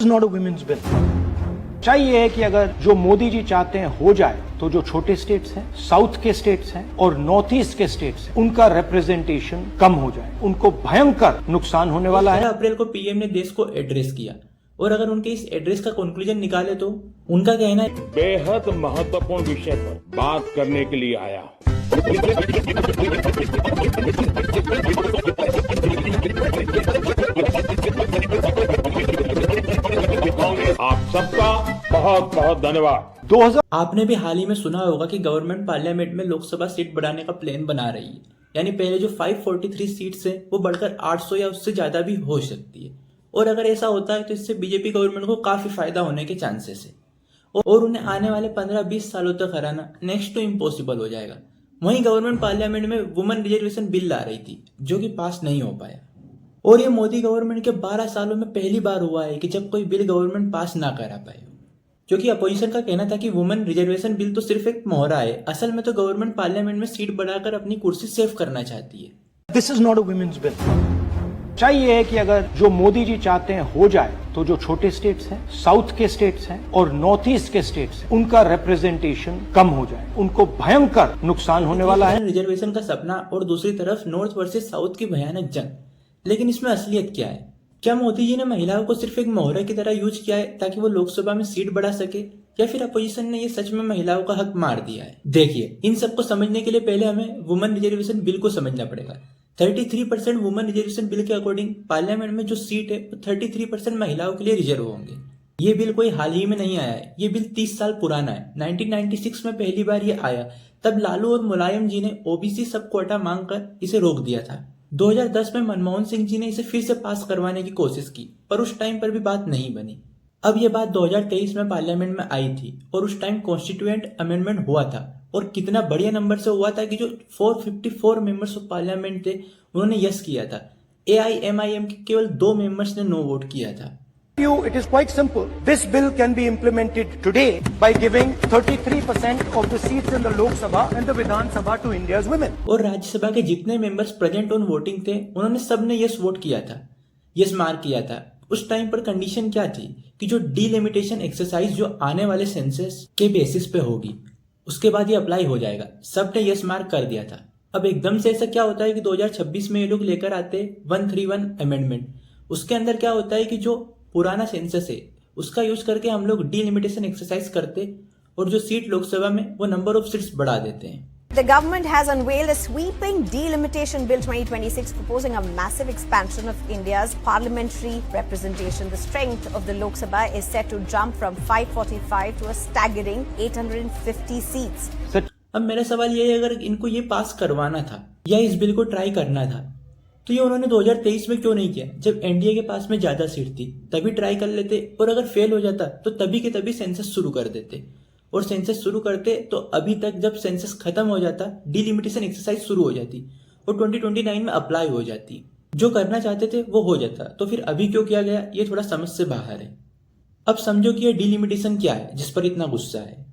Not a women's bill. चाहिए है कि अगर जो मोदी जी चाहते हैं हो जाए तो जो छोटे स्टेट्स हैं, साउथ के स्टेट्स हैं और नॉर्थ ईस्ट के स्टेट्स हैं, उनका रिप्रेजेंटेशन कम हो जाए। उनको भयंकर नुकसान होने वाला है। 13 अप्रैल को पीएम ने देश को एड्रेस किया और अगर उनके इस एड्रेस का कंक्लूजन निकाले तो उनका कहना है बेहद महत्वपूर्ण विषय पर बात करने के लिए आया हूं। आप सबका बहुत बहुत धन्यवाद। 2000 आपने भी हाल ही में सुना होगा कि गवर्नमेंट पार्लियामेंट में लोकसभा सीट बढ़ाने का प्लान बना रही है। यानी पहले जो 543 सीट्स है वो बढ़कर 800 या उससे ज्यादा भी हो सकती है। और अगर ऐसा होता है तो इससे बीजेपी गवर्नमेंट को काफी फायदा होने के चांसेस है और उन्हें आने वाले 15-20 सालों तक हराना नेक्स्ट टू इम्पॉसिबल हो जाएगा। वहीं गवर्नमेंट पार्लियामेंट में वुमेन रिजर्वेशन बिल ला रही थी जो कि पास नहीं हो पाया और ये मोदी गवर्नमेंट के 12 सालों में पहली बार हुआ है कि जब कोई बिल गवर्नमेंट पास ना करा पाए। क्योंकि अपोजिशन का कहना था कि वुमेन रिजर्वेशन बिल तो सिर्फ एक मोहरा है, असल में तो गवर्नमेंट पार्लियामेंट में सीट बढ़ाकर अपनी कुर्सी सेव करना चाहती है। This is not a women's bill. चाहिए है कि अगर जो मोदी जी चाहते हैं हो जाए तो जो छोटे स्टेट्स हैं, साउथ के स्टेट्स हैं और नॉर्थ ईस्ट के स्टेट्स हैं, उनका रिप्रेजेंटेशन कम हो जाए। उनको भयंकर नुकसान होने वाला है। रिजर्वेशन का सपना और दूसरी तरफ नॉर्थ वर्सेस साउथ की भयानक जंग। लेकिन इसमें असलियत क्या है? क्या मोदी जी ने महिलाओं को सिर्फ एक मोहरा की तरह यूज किया है ताकि वो लोकसभा में सीट बढ़ा सके, या फिर अपोजिशन ने ये सच में महिलाओं का हक मार दिया है? देखिए, इन सबको समझने के लिए पहले हमें वुमेन रिजर्वेशन बिल को समझना पड़ेगा। 33% वुमेन रिजर्वेशन बिल के अकॉर्डिंग पार्लियामेंट में जो सीट है वो 33% महिलाओं के लिए रिजर्व होंगे। ये बिल कोई हाल ही में नहीं आया है, ये बिल 30 साल पुराना है। 1996 में पहली बार ये आया, तब लालू और मुलायम जी ने ओबीसी सब कोटा मांगकर इसे रोक दिया था। 2010 में मनमोहन सिंह जी ने इसे फिर से पास करवाने की कोशिश की पर उस टाइम पर भी बात नहीं बनी। अब ये बात 2023 में पार्लियामेंट में आई थी और उस टाइम कॉन्स्टिट्यूएंट अमेंडमेंट हुआ था और कितना बढ़िया नंबर से हुआ था कि जो 454 मेंबर्स ऑफ पार्लियामेंट थे उन्होंने यस किया था। AIMIM के केवल 2 मेंबर्स ने नो वोट किया था। It is quite simple. This bill can be implemented today by giving 33% of the seats in the Lok Sabha and the Vidhan Sabha to India's women. और राज्यसभा के जितने मेंबर्स प्रेजेंट ऑन वोटिंग थे उन्होंने सबने yes vote किया था, yes mark किया था। उस टाइम पर कंडीशन क्या थी कि जो डीलिमिटेशन एक्सरसाइज जो आने वाले सेंसस के बेसिस पे होगी उसके बाद ये अप्लाई हो जाएगा। सबने यस मार्क कर दिया था। अब एकदम से ऐसा क्या होता है कि 2026 में ये लोग लेकर आते 131 अमेंडमेंट। उसके अंदर क्या होता है कि जो पुराना सेंसस है उसका यूज करके हम लोग डीलिमिटेशन एक्सरसाइज करते और जो सीट लोकसभा में वो नंबर ऑफ सीट्स बढ़ा देते हैं। The government has unveiled a sweeping delimitation bill 2026 proposing a massive expansion of India's parliamentary representation. The strength of the Lok Sabha is set to jump from 545 to a staggering 850 seats. अब मेरा सवाल ये है, अगर इनको ये पास करवाना था या इस बिल को ट्राई करना था तो ये उन्होंने 2023 में क्यों नहीं किया? जब एनडीए के पास में ज्यादा सीट थी तभी ट्राई कर लेते और अगर फेल हो जाता तो तभी के तभी सेंसस शुरू कर देते और सेंसस शुरू करते तो अभी तक जब सेंसस खत्म हो जाता डीलिमिटेशन एक्सरसाइज शुरू हो जाती और 2029 में अप्लाई हो जाती। जो करना चाहते थे वो हो जाता, तो फिर अभी क्यों किया गया ये थोड़ा समझ से बाहर है। अब समझो कि ये डीलिमिटेशन क्या है जिस पर इतना गुस्सा है।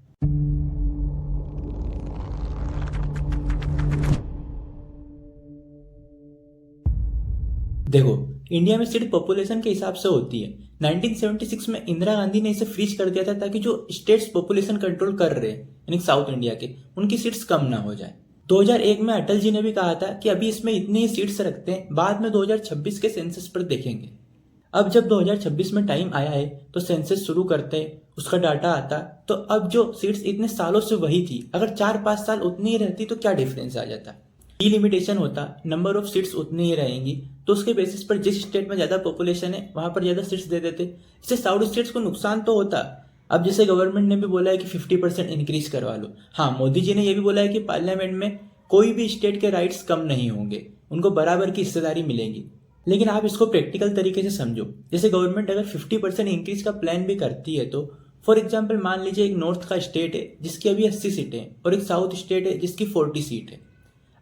देखो, इंडिया में सीट पॉपुलेशन के हिसाब से होती है। 1976 में इंदिरा गांधी ने इसे फ्रीज कर दिया था ताकि जो स्टेट्स पॉपुलेशन कंट्रोल कर रहे हैं यानी साउथ इंडिया के, उनकी सीट्स कम ना हो जाए। 2001 में अटल जी ने भी कहा था कि अभी इसमें इतनी ही सीट्स रखते हैं, बाद में 2026 के सेंसस पर देखेंगे। अब जब 2026 में टाइम आया है तो सेंसस शुरू करते, उसका डाटा आता, तो अब जो सीट्स इतने सालों से वही थी, अगर 4-5 साल उतनी ही रहती तो क्या डिफरेंस आ जाता? डीलिमिटेशन होता, नंबर ऑफ सीट्स उतनी ही रहेंगी, तो उसके बेसिस पर जिस स्टेट में ज्यादा पॉपुलेशन है वहां पर ज्यादा सीट्स दे देते। इससे साउथ स्टेट्स को नुकसान तो होता। अब जैसे गवर्नमेंट ने भी बोला है कि 50% इंक्रीज करवा लो। हाँ, मोदी जी ने यह भी बोला है कि पार्लियामेंट में कोई भी स्टेट के राइट्स कम नहीं होंगे, उनको बराबर की हिस्सेदारी मिलेगी। लेकिन आप इसको प्रैक्टिकल तरीके से समझो। जैसे गवर्नमेंट अगर 50% इंक्रीज का प्लान भी करती है तो फॉर एग्जाम्पल मान लीजिए एक नॉर्थ का स्टेट है जिसकी अभी 80 सीटें हैं और एक साउथ स्टेट है जिसकी 40 सीट है।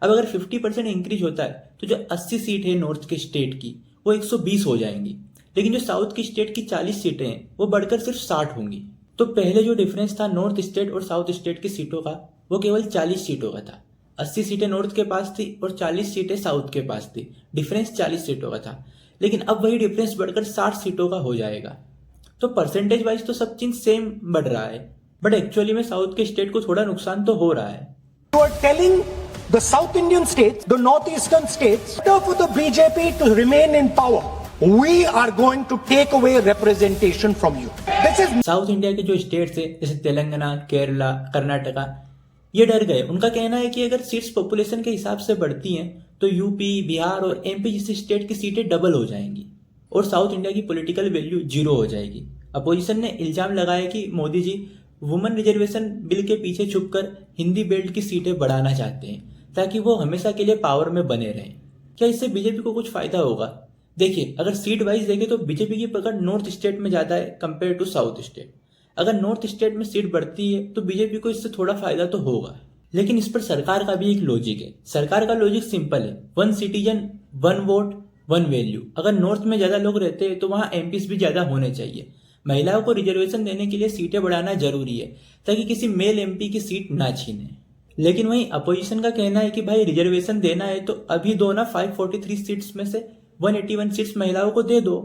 अब अगर 50% इंक्रीज होता है तो जो 80 सीट है नॉर्थ के स्टेट की वो 120 हो जाएंगी, लेकिन जो साउथ की स्टेट की 40 सीटें हैं वो बढ़कर सिर्फ 60 होंगी। तो पहले जो डिफरेंस था नॉर्थ स्टेट और साउथ स्टेट की सीटों का वो केवल 40 सीटों का था। 80 सीटें नॉर्थ के पास थी और 40 सीटें साउथ के पास थी। डिफरेंस 40 सीटों का था, लेकिन अब वही डिफरेंस बढ़कर 60 सीटों का हो जाएगा। तो परसेंटेज वाइज तो सब चीज सेम बढ़ रहा है, बट एक्चुअली में साउथ के स्टेट को थोड़ा नुकसान तो हो रहा है। You are telling the South Indian states, the northeastern states, for the BJP to remain in power, we are going to take away representation from you. This is south India के जो states है जैसे तेलंगाना, केरला, कर्नाटका, ये डर गए। उनका कहना है कि अगर सीट्स पॉपुलेशन के हिसाब से बढ़ती हैं तो यूपी, बिहार और एमपी जैसे स्टेट की सीटें डबल हो जाएंगी और साउथ इंडिया की पॉलिटिकल वैल्यू जीरो हो जाएगी। अपोजिशन ने इल्जाम लगाया कि Modi ji women reservation bill के पीछे छुपकर हिंदी बेल्ट की सीटें बढ़ाना चाहते हैं ताकि वो हमेशा के लिए पावर में बने रहें। क्या इससे बीजेपी को कुछ फायदा होगा? देखिए, अगर सीट वाइज देखें तो बीजेपी की पकड़ नॉर्थ स्टेट में ज्यादा है कंपेयर टू साउथ स्टेट। अगर नॉर्थ स्टेट में सीट बढ़ती है तो बीजेपी को इससे थोड़ा फायदा तो होगा, लेकिन इस पर सरकार का भी एक लॉजिक है। सरकार का लॉजिक सिंपल है, 1 सिटीजन 1 वोट 1 वैल्यू। अगर नॉर्थ में ज्यादा लोग रहते हैं तो वहां एमपीज भी ज्यादा होने चाहिए। महिलाओं को रिजर्वेशन देने के लिए सीटें बढ़ाना जरूरी है ताकि किसी मेल एमपी की सीट ना छीने। लेकिन वहीं अपोजिशन का कहना है कि भाई रिजर्वेशन देना है तो अभी दो ना, 543 सीट्स में से 181 सीट्स महिलाओं को दे दो।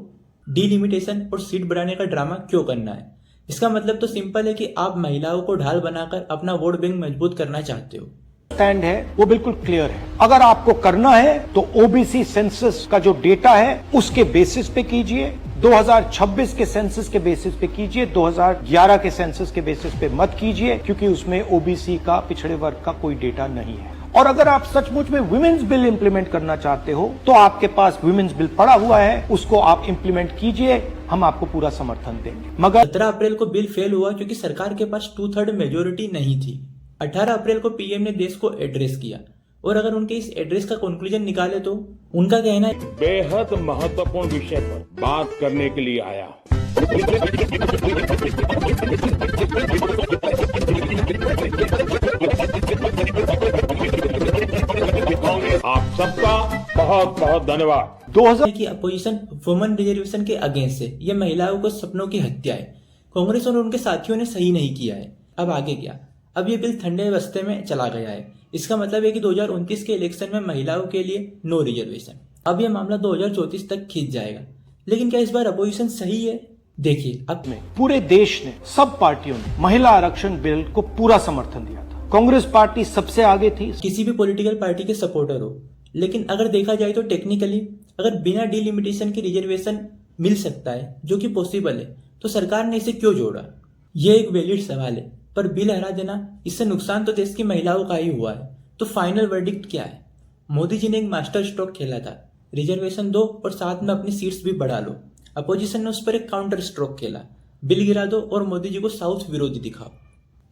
डीलिमिटेशन और सीट बढ़ाने का ड्रामा क्यों करना है? इसका मतलब तो सिंपल है कि आप महिलाओं को ढाल बनाकर अपना वोट बैंक मजबूत करना चाहते हो। स्टैंड है वो बिल्कुल क्लियर है। अगर आपको करना है तो ओबीसी सेंसस का जो डेटा है उसके बेसिस पे कीजिए, 2026 के सेंसस के बेसिस पे कीजिए, 2011 के सेंसस के बेसिस पे मत कीजिए, क्योंकि उसमें ओबीसी का, पिछड़े वर्ग का कोई डेटा नहीं है। और अगर आप सचमुच में विमेन्स बिल इंप्लीमेंट करना चाहते हो तो आपके पास विमेन्स बिल पड़ा हुआ है, उसको आप इंप्लीमेंट कीजिए, हम आपको पूरा समर्थन देंगे। मगर 17 अप्रैल को बिल फेल हुआ क्योंकि सरकार के पास 2/3 मेजोरिटी नहीं थी। 18 अप्रैल को पीएम ने देश को एड्रेस किया और अगर उनके इस एड्रेस का कंक्लूजन निकाले तो उनका कहना है बेहद महत्वपूर्ण विषय पर बात करने के लिए आया। आप सबका बहुत बहुत धन्यवाद। 2000 कि अपोजिशन वुमेन रिजर्वेशन के अगेंस्ट है, यह महिलाओं को सपनों की हत्या है। कांग्रेस और उनके साथियों ने सही नहीं किया है। अब आगे क्या? अब ये बिल ठंडे बस्ते में चला गया है। इसका मतलब है कि 2029 के इलेक्शन में महिलाओं के लिए नो रिजर्वेशन। अब यह मामला 2034 तक खींच जाएगा। लेकिन क्या इस बार अपोजिशन सही है? देखिए, अब में पूरे देश ने, सब पार्टियों ने महिला आरक्षण बिल को पूरा समर्थन दिया था। कांग्रेस पार्टी सबसे आगे थी। किसी भी पॉलिटिकल पार्टी के सपोर्टर हो, लेकिन अगर देखा जाए तो टेक्निकली अगर बिना डिलिमिटेशन की रिजर्वेशन मिल सकता है, जो कि पॉसिबल है, तो सरकार ने इसे क्यों जोड़ा? यह एक वैलिड सवाल है, पर बिल हरा देना, इससे नुकसान तो देश की महिलाओं का ही हुआ है। तो फाइनल वर्डिक्ट क्या है? मोदी जी ने एक मास्टर स्ट्रोक खेला था, रिजर्वेशन दो और साथ में अपनी सीट्स भी बढ़ा लो। अपोजिशन ने उस पर एक काउंटर स्ट्रोक खेला, बिल गिरा दो और मोदी जी को साउथ विरोधी दिखाओ।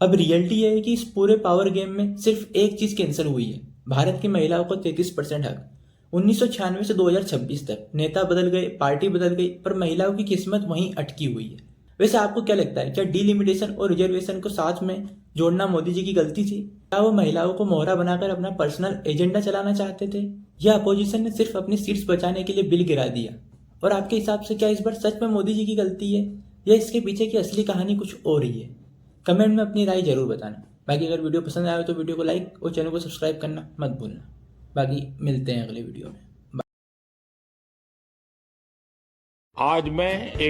अब रियलिटी यह है कि इस पूरे पावर गेम में सिर्फ एक चीज कैंसिल हुई है, भारत की महिलाओं को 33% हक। 1996 से 2026 तक नेता बदल गए, पार्टी बदल गई, पर महिलाओं की किस्मत वहीं अटकी हुई है। वैसे आपको क्या लगता है, क्या डीलिमिटेशन और रिजर्वेशन को साथ में जोड़ना मोदी जी की गलती थी? क्या वो महिलाओं को मोहरा बनाकर अपना पर्सनल एजेंडा चलाना चाहते थे, या अपोजिशन ने सिर्फ अपनी सीट्स बचाने के लिए बिल गिरा दिया? और आपके हिसाब से क्या इस बार सच में मोदी जी की गलती है, या इसके पीछे की असली कहानी कुछ और ही है? कमेंट में अपनी राय जरूर बताना। बाकी अगर वीडियो पसंद आए तो वीडियो को लाइक और चैनल को सब्सक्राइब करना मत भूलना। बाकी मिलते हैं अगले वीडियो में। आज मैं